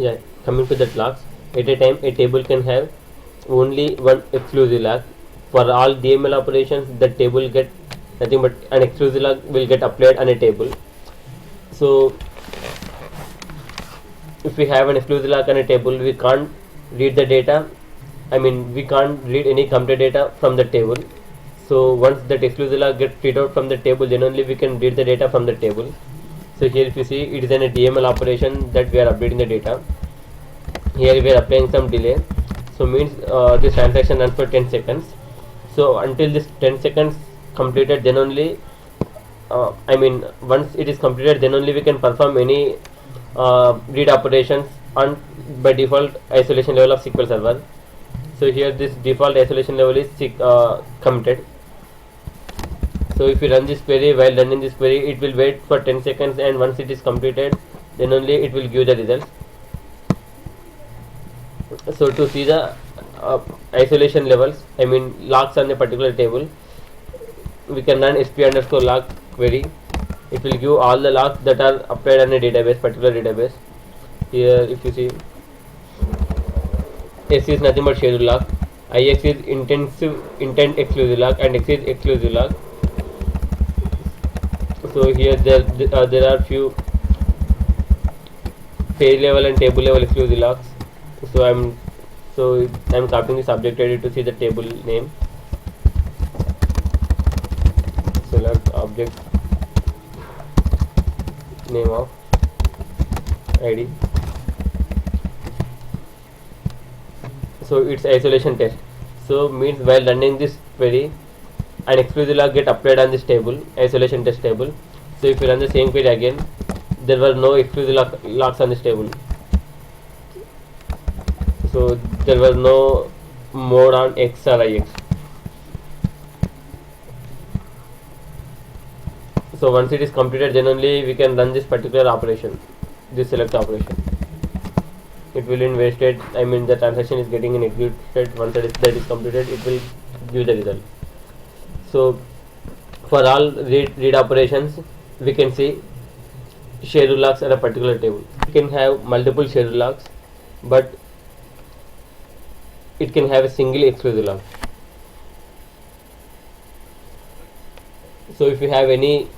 Yeah, coming to that logs, at a time a table can have only one exclusive log. For all DML operations, the table get nothing but an exclusive log will get applied on a table. So if we have an exclusive log on a table, we can't read the data. We can't read any computer data from the table. So once that exclusive log gets read out from the table, then only we can read the data from the table. So here if you see, it is a DML operation that we are updating the data. Here we are applying some delay, so means this transaction runs for 10 seconds. So until this 10 seconds completed, then only once it is completed, then only we can perform any read operations on by default isolation level of SQL Server. So here this default isolation level is committed. So if you run this query, while running this query, it will wait for 10 seconds, and once it is completed, then only it will give the results. So to see the isolation levels, logs on a particular table, we can run sp_log query. It will give all the logs that are applied on a database, particular database. Here if you see, S is nothing but schedule log, IX is intent exclusive log, and X is exclusive log. So here there are few page level and table level exclusive logs. So I'm copying the subject ID to see the table name. Select object name of ID. So it's isolation test. So means while running this query, an exclusive log get applied on this table, isolation test table. So if you run the same query again, there were no exclusive logs on this table. So there was no mode on X or IX. So once it is completed, then only we can run this particular operation, this select operation. It will in wasted, the transaction is getting in executed. Once that is completed, it will give the result. So for all read operations, we can see schedule logs at a particular table. We can have multiple schedule logs, but it can have a single exclusive log. So if you have any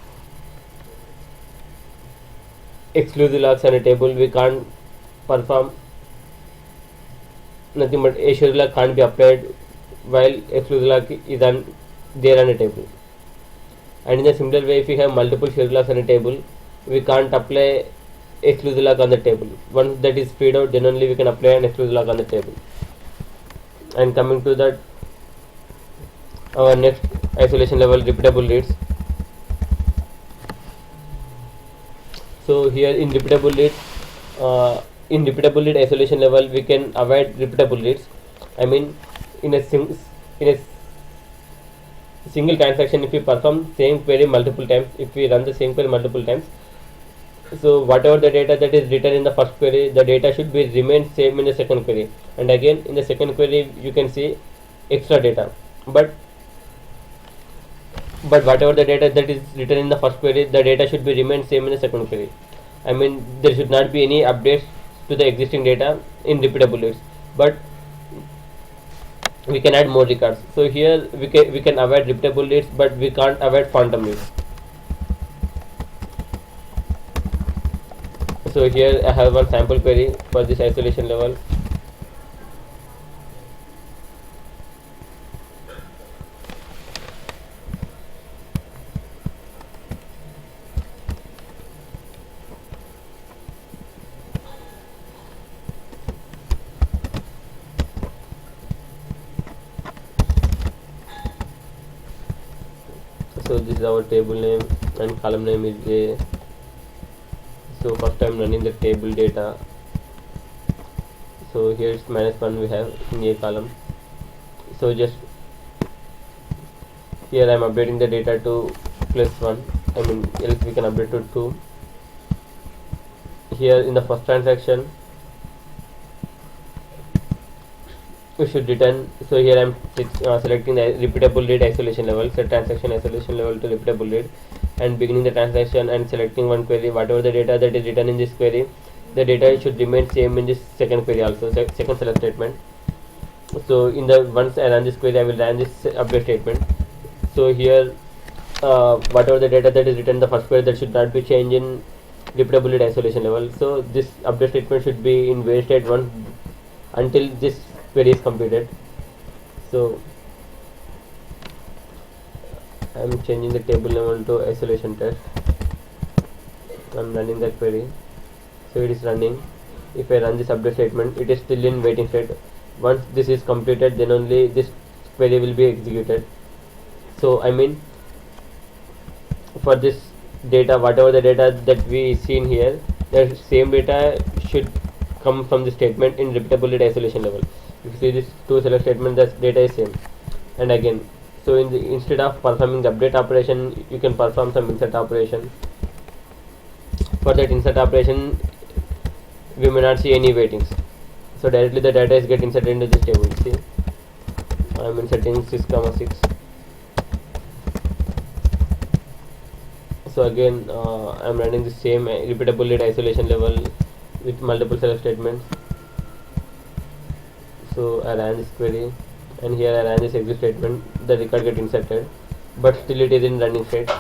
exclusive logs on a table, we can't perform nothing but a schedule log can't be applied while exclusive log is there on a table. And in a similar way, if we have multiple schedule logs on a table, we can't apply exclusive log on the table. Once that is freed out, then only we can apply an exclusive log on the table. And coming to that, our next isolation level, repeatable reads. So here in repeatable read isolation level, we can avoid repeatable reads. In a single transaction, if we perform same query multiple times, if we run the same query multiple times, so whatever the data that is written in the first query, the data should be remain same in the second query, and again in the second query you can see extra data, but whatever the data that is written in the first query, the data should be remain same in the second query. There should not be any updates to the existing data in repeatable reads, but we can add more records. So here we can avoid repeatable reads, but we can't avoid phantom reads. So here I have one sample query for this isolation level. So this is our table name and column name is A. So first I'm running the table data. So here it's -1 we have in A column. So just here I'm updating the data to +1. Else we can update to 2. Here in the first transaction we should return. So here I'm selecting the repeatable read isolation level, set transaction isolation level to repeatable read, and beginning the transaction and selecting one query. Whatever the data that is written in this query, the data should remain same in this second query also, second select statement. So in the once I run this query, I will run this update statement. So here whatever the data that is written in the first query, that should not be changed in repeatability isolation level. So this update statement should be in wait state once until this query is completed. So I am changing the table level to isolation test. I am running the query, so it is running. If I run this update statement, it is still in waiting state. Once this is completed, then only this query will be executed. So I mean, for this data, whatever the data that we seen here, the same data should come from the statement in repeatability isolation level. If you see this two select statement, the data is same. And again, so instead of performing the update operation, you can perform some insert operation. For that insert operation, we may not see any waitings. So directly the data is get inserted into this table. See, I am inserting 6, 6. So again, I am running the same repeatability isolation level with multiple select statements. So I ran this query, and here I ran this exit statement. The record get inserted, but still it is in running state.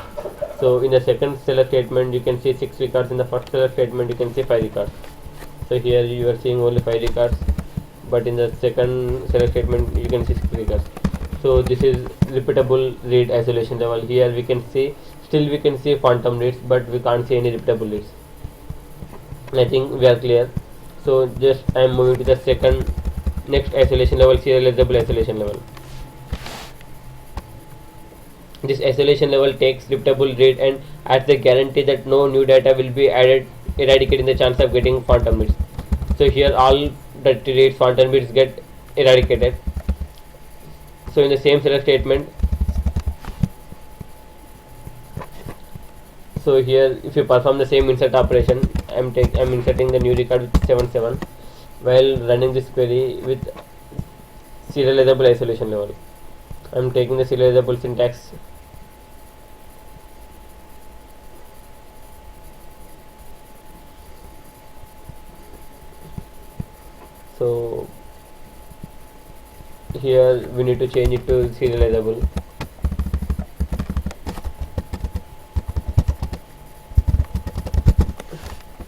So in the second select statement, you can see 6 records. In the first select statement, you can see 5 records. So here you are seeing only 5 records, but in the second select statement, you can see 6 records. So this is repeatable read isolation level. Here we can see, still we can see phantom reads, but we can't see any repeatable reads. I think we are clear. So just I am moving to the next isolation level, serializable isolation level. This isolation level takes repeatable read and adds the guarantee that no new data will be added, eradicating the chance of getting phantom reads. So here all the reads, phantom reads get eradicated. So in the same select statement, so here if you perform the same insert operation, I'm inserting the new record with 77 while running this query with serializable isolation level. I'm taking the serializable syntax. So here we need to change it to serializable.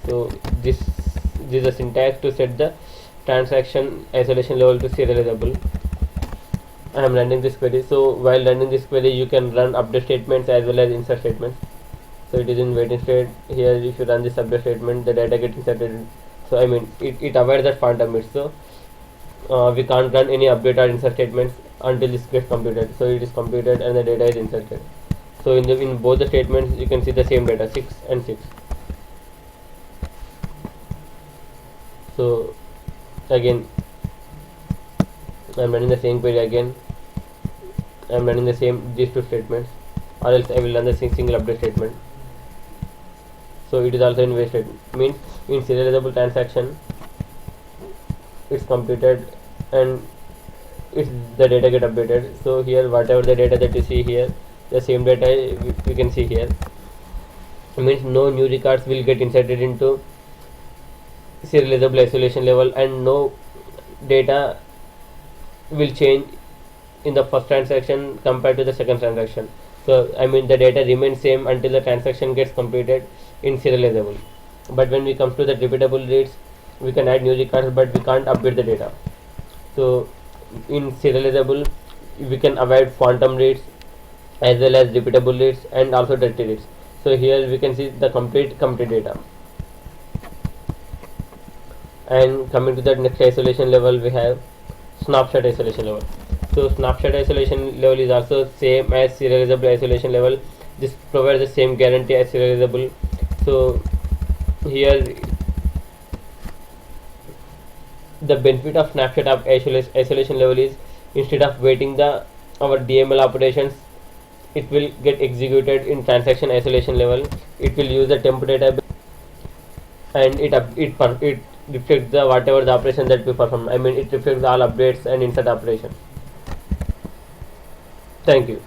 So this is a syntax to set the transaction isolation level to serializable. I am running this query. So while running this query, you can run update statements as well as insert statements. So it is in waiting state. Here if you run this update statement, the data gets inserted. So I mean it avoids that phantom reads. So we can't run any update or insert statements until this gets completed. So it is completed and the data is inserted. So in both the statements, you can see the same data, 6 and 6. So again, I am running the same query again. I am running the same these two statements, or else I will run the single update statement. So it is also in wait state. Means in serializable transaction, it's completed and the data get updated. So here whatever the data that you see here, the same data we can see here. It means no new records will get inserted into serializable isolation level, and no data will change in the first transaction compared to the second transaction. So I mean the data remains same until the transaction gets completed in serializable. But when we come to the repeatable reads, we can add new records, but we can't update the data. So in serializable, we can avoid phantom reads as well as repeatable reads and also dirty reads. So here we can see the complete data. And coming to the next isolation level, we have snapshot isolation level. So snapshot isolation level is also same as serializable isolation level. This provides the same guarantee as serializable. So here the benefit of snapshot of isolation level is, instead of waiting our DML operations, it will get executed in transaction isolation level. It will use the temp database and it reflects the whatever the operation that we perform. I mean it reflects all updates and insert operations. Thank you.